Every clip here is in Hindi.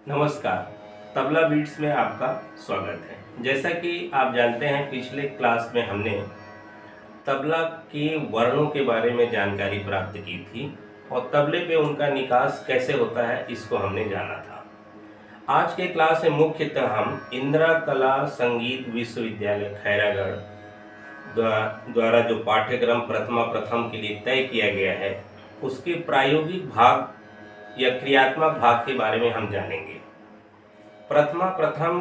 नमस्कार। तबला बीट्स में आपका स्वागत है। जैसा कि आप जानते हैं, पिछले क्लास में हमने तबला के वर्णों के बारे में जानकारी प्राप्त की थी और तबले पे उनका निकास कैसे होता है इसको हमने जाना था। आज के क्लास में मुख्यतः हम इंदिरा कला संगीत विश्वविद्यालय खैरागढ़ द्वारा जो पाठ्यक्रम प्रथम के लिए तय किया गया है उसके प्रायोगिक भाग या क्रियात्मक भाग के बारे में हम जानेंगे। प्रथम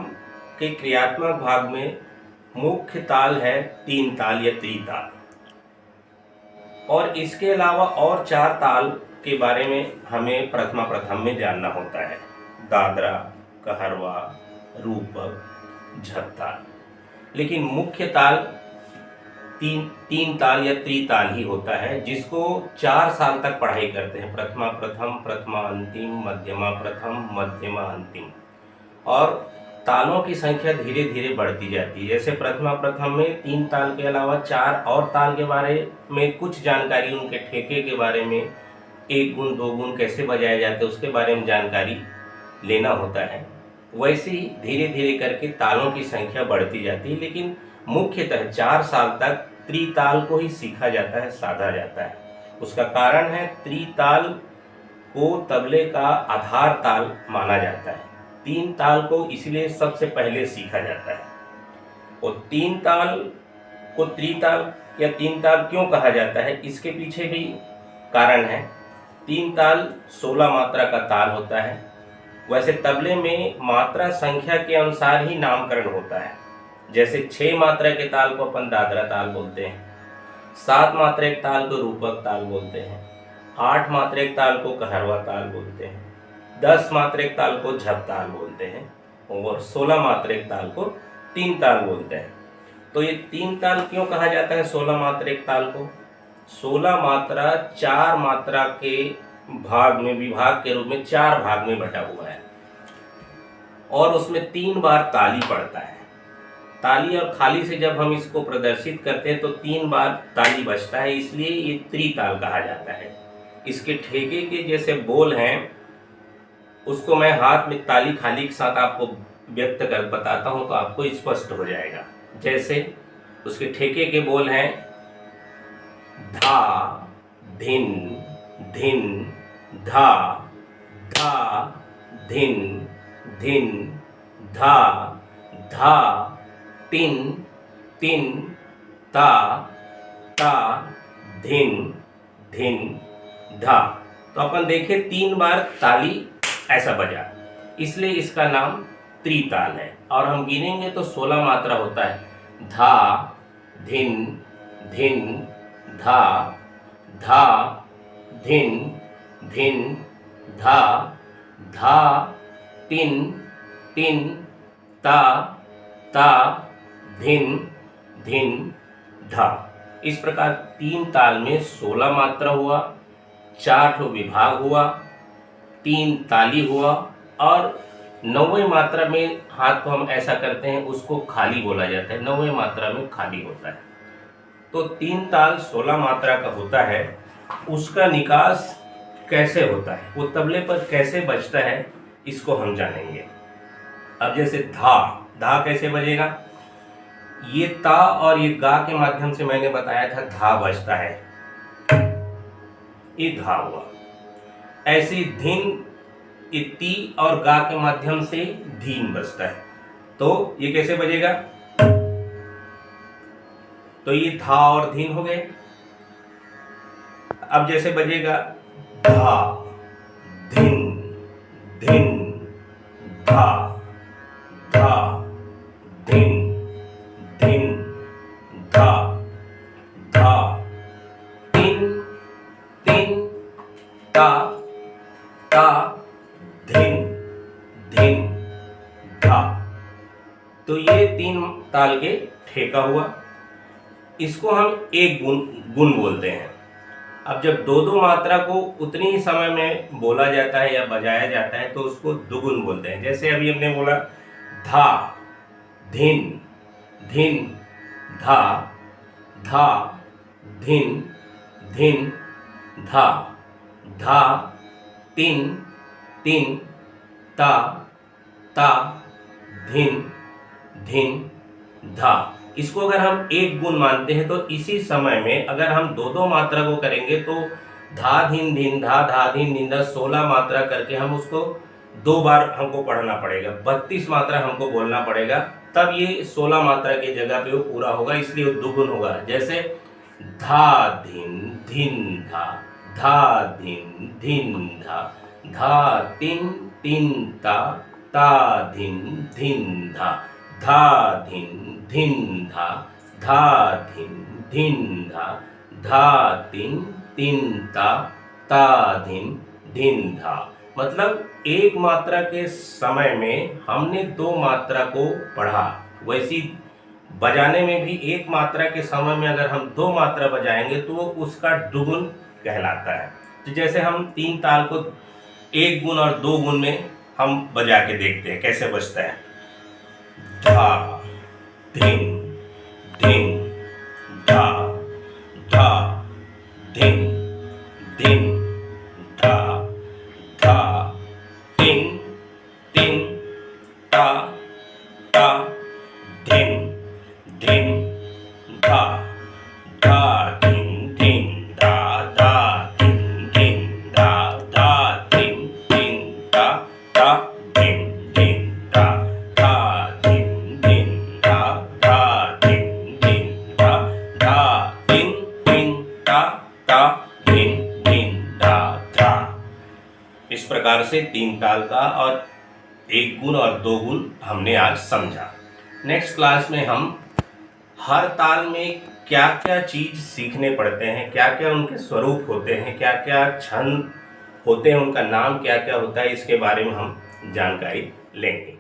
के क्रियात्मक भाग में मुख्य ताल है 3 ताल या त्रिताल, और इसके अलावा और 4 ताल के बारे में हमें प्रथम में जानना होता है। दादरा, कहरवा, रूपक, झपताल। लेकिन मुख्य ताल तीन ताल या त्रिताल ही होता है, जिसको 4 साल तक पढ़ाई करते हैं। प्रथमा अंतिम, मध्यमा प्रथम, मध्यमा अंतिम। और तालों की संख्या धीरे धीरे बढ़ती जाती है। जैसे प्रथम में 3 ताल के अलावा 4 और ताल के बारे में कुछ जानकारी, उनके ठेके के बारे में, 1 गुण 2 गुण कैसे बजाए जाते हैं उसके बारे में जानकारी लेना होता है। वैसे ही धीरे धीरे करके तालों की संख्या बढ़ती जाती है, लेकिन मुख्यतः 4 साल तक त्रिताल को ही सीखा जाता है, साधा जाता है। उसका कारण है त्रिताल को तबले का आधार ताल माना जाता है। 3 ताल को इसलिए सबसे पहले सीखा जाता है। और 3 ताल को त्रिताल या 3 ताल क्यों कहा जाता है, इसके पीछे भी कारण है। 3 ताल 16 मात्रा का ताल होता है। वैसे तबले में मात्रा संख्या के अनुसार ही नामकरण होता है। जैसे 6 मात्रा के ताल को अपन दादरा ताल बोलते हैं, 7 मात्रा के ताल को रूपक ताल बोलते हैं, 8 मात्रा के ताल को कहरवा ताल बोलते हैं, 10 मात्रा के ताल को झपताल बोलते हैं और 16 मात्रा के ताल को 3 ताल बोलते हैं। तो ये 3 ताल क्यों कहा जाता है 16 मात्रा के ताल को? 16 मात्रा 4 मात्रा के विभाग के रूप में 4 भाग में बटा हुआ है और उसमें 3 बार ताली पड़ता है। ताली और खाली से जब हम इसको प्रदर्शित करते हैं तो 3 बार ताली बजता है, इसलिए ये त्रिताल कहा जाता है। इसके ठेके के जैसे बोल हैं उसको मैं हाथ में ताली खाली के साथ आपको व्यक्त कर बताता हूं तो आपको स्पष्ट हो जाएगा। जैसे उसके ठेके के बोल हैं धा धिन धिन धा धा धिन धिन धा धा तिन तिन ता ता धिन धिन धा। तो अपन देखें 3 बार ताली ऐसा बजा, इसलिए इसका नाम त्रिताल है। और हम गिनेंगे तो 16 मात्रा होता है। धा धिन धिन धा धा धिन धिन धा धा तिन तिन ता ता धिन धिन धा। इस प्रकार 3 ताल में 16 मात्रा हुआ, 4 विभाग हुआ, 3 ताली हुआ और 9वें मात्रा में हाथ को हम ऐसा करते हैं उसको खाली बोला जाता है। 9वें मात्रा में खाली होता है। तो 3 ताल 16 मात्रा का होता है। उसका निकास कैसे होता है, वो तबले पर कैसे बजता है, इसको हम जानेंगे। अब जैसे धा, धा कैसे बजेगा? ये ता और ये गा के माध्यम से मैंने बताया था धा बजता है, ये धा हुआ। ऐसे धिन, ये ती और गा के माध्यम से धीन बजता है। तो ये कैसे बजेगा? तो ये धा और धीन हो गए। अब जैसे बजेगा धा धिन धिन धा धा धिन धिन धा धा तिन तिन ता ता धिन धिन धा। तो ये 3 ताल के ठेका हुआ। इसको हम एक गुण बोलते हैं। अब जब 2-2 मात्रा को उतनी ही समय में बोला जाता है या बजाया जाता है तो उसको दुगुन बोलते हैं। जैसे अभी हमने बोला धा धिन धिन धा धा धिन धिन धा धा तिन तिन ता ता धिन धिन धा। इसको अगर हम एक गुण मानते हैं तो इसी समय में अगर हम दो दो मात्रा को करेंगे तो धा धिन धिन धा धिन धिन धा 16 मात्रा करके हम उसको 2 बार हमको पढ़ना पड़ेगा, 32 मात्रा हमको बोलना पड़ेगा, तब ये 16 मात्रा की जगह पे वो पूरा होगा, इसलिए वो दुगुन होगा। जैसे धा धिन धिन धा धिन धा तिन तिन ता धिन धा धिन धा धिन धा तिन तिन ता धिन धा। मतलब एक मात्रा के समय में हमने 2 मात्रा को पढ़ा, वैसी बजाने में भी एक मात्रा के समय में अगर हम 2 मात्रा बजाएंगे तो वो उसका दुगुन कहलाता है। तो जैसे हम 3 ताल को 1 गुण और 2 गुण में हम बजा के देखते हैं कैसे बजता है। धा धिन धिन धा धा धिन धिन धा धा तिन तिन ता ता धिन धिन धा धा धिन धिन धा धिन धिन धा धिन धिन ता धिन धिन धा धिन धिन धा धिन धिन धा धिन धिन ता धिन धिन धा। इस प्रकार से 3 ताल का और 1 गुण और 2 गुण हमने आज समझा। नेक्स्ट क्लास में हम हर ताल में क्या क्या चीज सीखने पड़ते हैं, क्या क्या उनके स्वरूप होते हैं, क्या क्या छंद होते हैं, उनका नाम क्या क्या होता है, इसके बारे में हम जानकारी लेंगे।